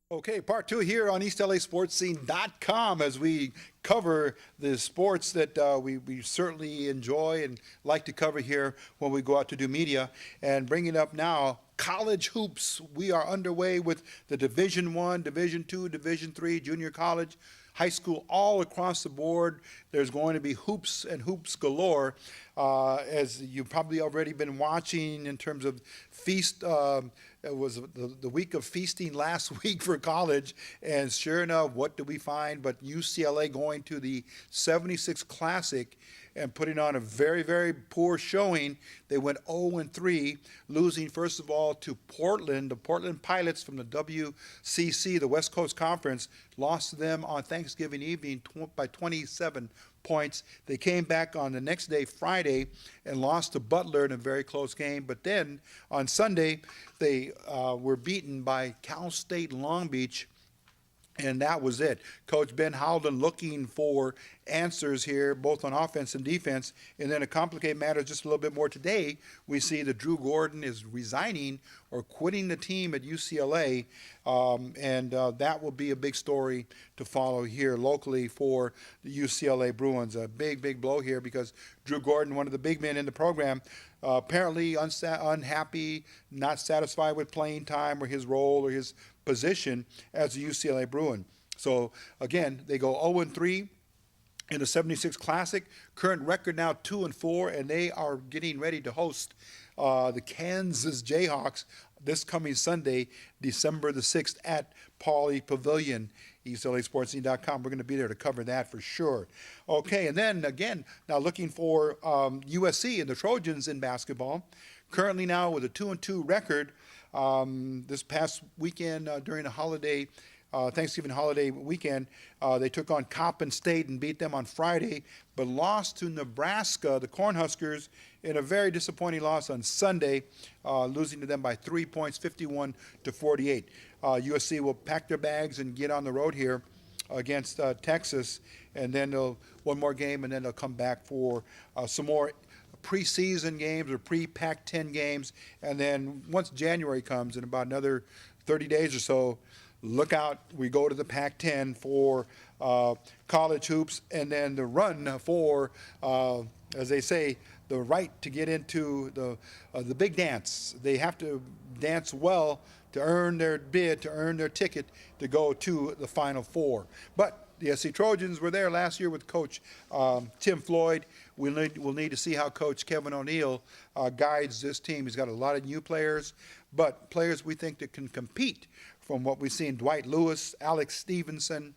Okay, part two here on EastLASportsScene.com as we cover the sports that we certainly enjoy and like to cover here when we go out to do media. And bringing up now college hoops. We are underway with the Division One, Division Two, Division Three, junior college, high school, all across the board. There's going to be hoops and hoops galore, as you've probably already been watching in terms of feast. It was the week of feasting last week for college, and sure enough, what do we find but UCLA going to the 76 Classic and putting on a very, very poor showing. They went 0-3, losing first of all to Portland. The Portland Pilots from the WCC, the West Coast Conference, lost to them on Thanksgiving evening by 27 points. They came back on the next day, Friday, and lost to Butler in a very close game. But then on Sunday, they were beaten by Cal State Long Beach, and that was it. Coach Ben Howland looking for answers here, both on offense and defense. And then to complicate matters just a little bit more today, we see that Drew Gordon is resigning or quitting the team at UCLA. And that will be a big story to follow here locally for the UCLA Bruins. A big, big blow here because Drew Gordon, one of the big men in the program, apparently unhappy, not satisfied with playing time or his role or his position as a UCLA Bruin. So again, they go 0-3 in the 76 Classic. Current record now 2-4, and they are getting ready to host the Kansas Jayhawks this coming Sunday, December the 6th at Pauley Pavilion. EastLASportsScene.com. We're going to be there to cover that for sure. Okay, and then again, now looking for USC and the Trojans in basketball. Currently now with a 2-2 record. This past weekend during the holiday, Thanksgiving holiday weekend, they took on Coppin State and beat them on Friday, but lost to Nebraska, the Cornhuskers, in a very disappointing loss on Sunday, losing to them by 3 points, 51-48. USC will pack their bags and get on the road here against Texas, and then they'll one more game, and then they'll come back for some more preseason games or pre-Pac-10 games, and then once January comes in about another 30 days or so, look out, we go to the Pac-10 for college hoops, and then the run for, as they say, the right to get into the big dance. They have to dance well to earn their bid, to earn their ticket to go to the Final Four. But the SC Trojans were there last year with Coach Tim Floyd. We'll need to see how Coach Kevin O'Neill guides this team. He's got a lot of new players, but players we think that can compete from what we've seen: Dwight Lewis, Alex Stevenson,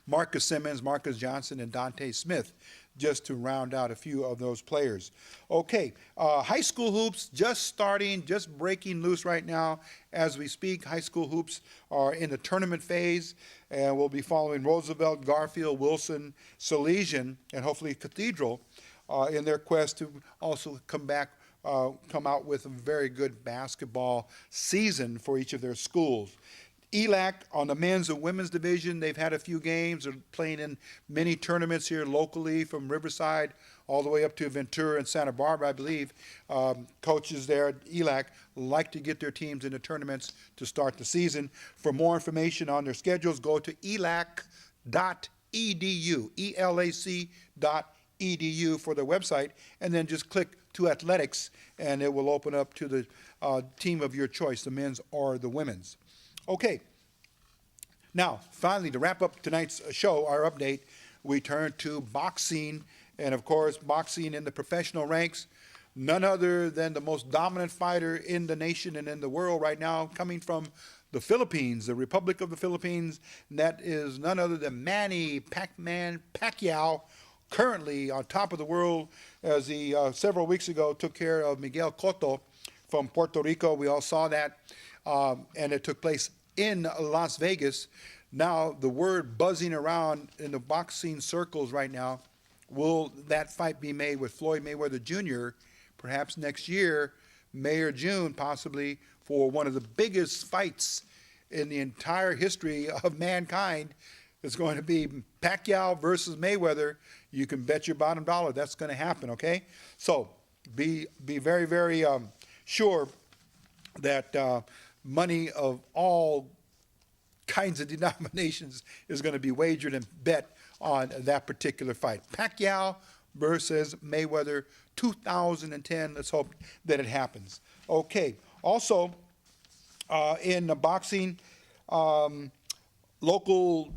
Marcus Simmons, Marcus Johnson, and Dante Smith, just to round out a few of those players. Okay, high school hoops just starting, just breaking loose right now as we speak. High school hoops are in the tournament phase, and we'll be following Roosevelt, Garfield, Wilson, Salesian, and hopefully Cathedral in their quest to also come out with a very good basketball season for each of their schools. ELAC on the men's and women's division, they've had a few games. They're playing in many tournaments here locally from Riverside all the way up to Ventura and Santa Barbara, I believe. Coaches there at ELAC like to get their teams into tournaments to start the season. For more information on their schedules, go to elac.edu, ELAC.edu for their website, and then just click to athletics, and it will open up to the team of your choice, the men's or the women's. Okay, now finally to wrap up tonight's show, our update, we turn to boxing, and of course boxing in the professional ranks, none other than the most dominant fighter in the nation and in the world right now, coming from the Philippines, the Republic of the Philippines, and that is none other than Manny Pac-Man Pacquiao, currently on top of the world as he several weeks ago took care of Miguel Cotto from Puerto Rico. We all saw that. And it took place in Las Vegas. Now, the word buzzing around in the boxing circles right now, will that fight be made with Floyd Mayweather Jr. perhaps next year, May or June possibly, for one of the biggest fights in the entire history of mankind? It's going to be Pacquiao versus Mayweather. You can bet your bottom dollar that's going to happen, okay? So be very, very sure that money of all kinds of denominations is going to be wagered and bet on that particular fight. Pacquiao versus Mayweather, 2010. Let's hope that it happens. Okay. Also, in boxing, local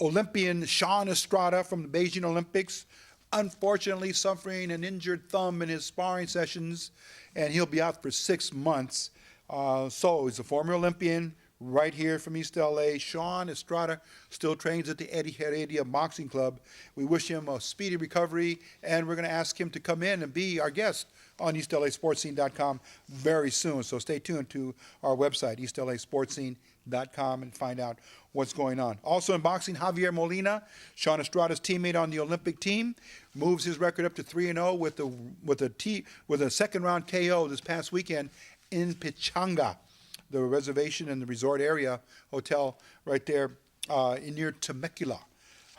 Olympian Sean Estrada from the Beijing Olympics, unfortunately suffering an injured thumb in his sparring sessions, and he'll be out for 6 months. So he's a former Olympian right here from East LA. Sean Estrada still trains at the Eddie Heredia Boxing Club. We wish him a speedy recovery, and we're going to ask him to come in and be our guest on EastLASportsScene.com very soon. So stay tuned to our website, EastLASportsScene.com, and find out what's going on. Also in boxing, Javier Molina, Sean Estrada's teammate on the Olympic team, moves his record up to 3-0 with a second-round KO this past weekend in Pichanga, the reservation in the resort area hotel right there near Temecula.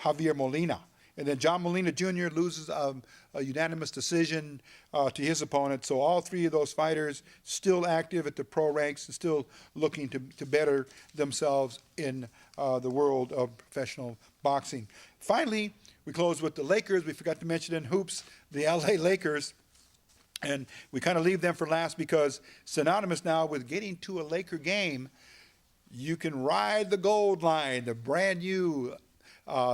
Javier Molina. And then John Molina Jr. loses a unanimous decision to his opponent. So all three of those fighters still active at the pro ranks and still looking to better themselves in the world of professional boxing. Finally, we close with the Lakers. We forgot to mention in hoops, the LA Lakers. And we kind of leave them for last because synonymous now with getting to a Laker game, you can ride the Gold Line, the brand new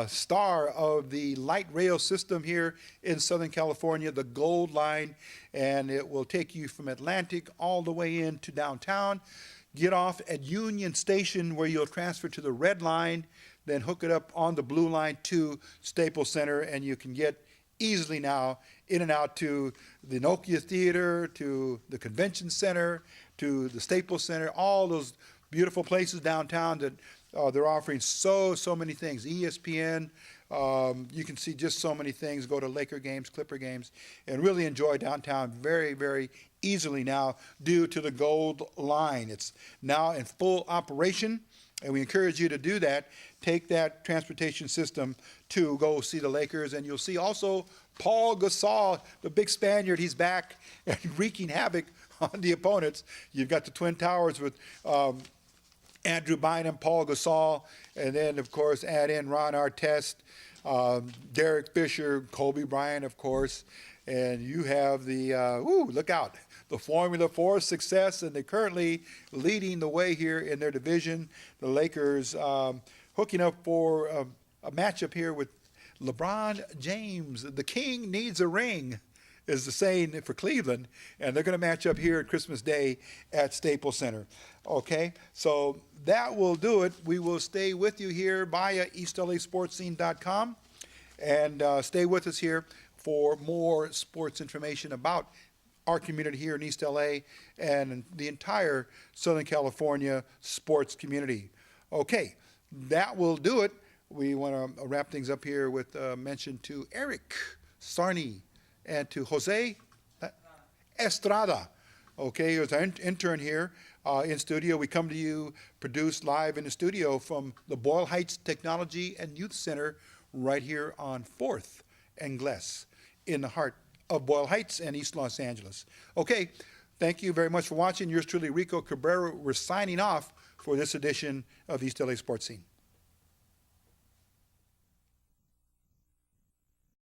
star of the light rail system here in Southern California, the Gold Line, and it will take you from Atlantic all the way into downtown. Get off at Union Station where you'll transfer to the Red Line, then hook it up on the Blue Line to Staples Center, and you can get easily now in and out to the Nokia Theater, to the Convention Center, to the Staples Center, all those beautiful places downtown that they're offering so many things. ESPN, you can see just so many things. Go to Laker games, Clipper games, and really enjoy downtown very, very easily now due to the Gold Line. It's now in full operation, and we encourage you to do that. Take that transportation system to go see the Lakers, and you'll see also Paul Gasol, the big Spaniard. He's back and wreaking havoc on the opponents. You've got the Twin Towers with Andrew Bynum, Paul Gasol, and then, of course, add in Ron Artest, Derek Fisher, Kobe Bryant, of course, and you have the, look out, the Formula 4 success, and they're currently leading the way here in their division. The Lakers hooking up for a matchup here with LeBron James. The king needs a ring, is the saying for Cleveland, and they're going to match up here at Christmas Day at Staples Center. Okay, so that will do it. We will stay with you here via EastLASportsScene.com, and stay with us here for more sports information about our community here in East LA and the entire Southern California sports community. Okay, that will do it. We want to wrap things up here with a mention to Eric Sarney and to Jose Estrada. Okay, he was our intern here in studio. We come to you produced live in the studio from the Boyle Heights Technology and Youth Center right here on 4th and Gless in the heart of Boyle Heights and East Los Angeles. Okay, thank you very much for watching. Yours truly, Rico Cabrera. We're signing off for this edition of East LA Sports Scene.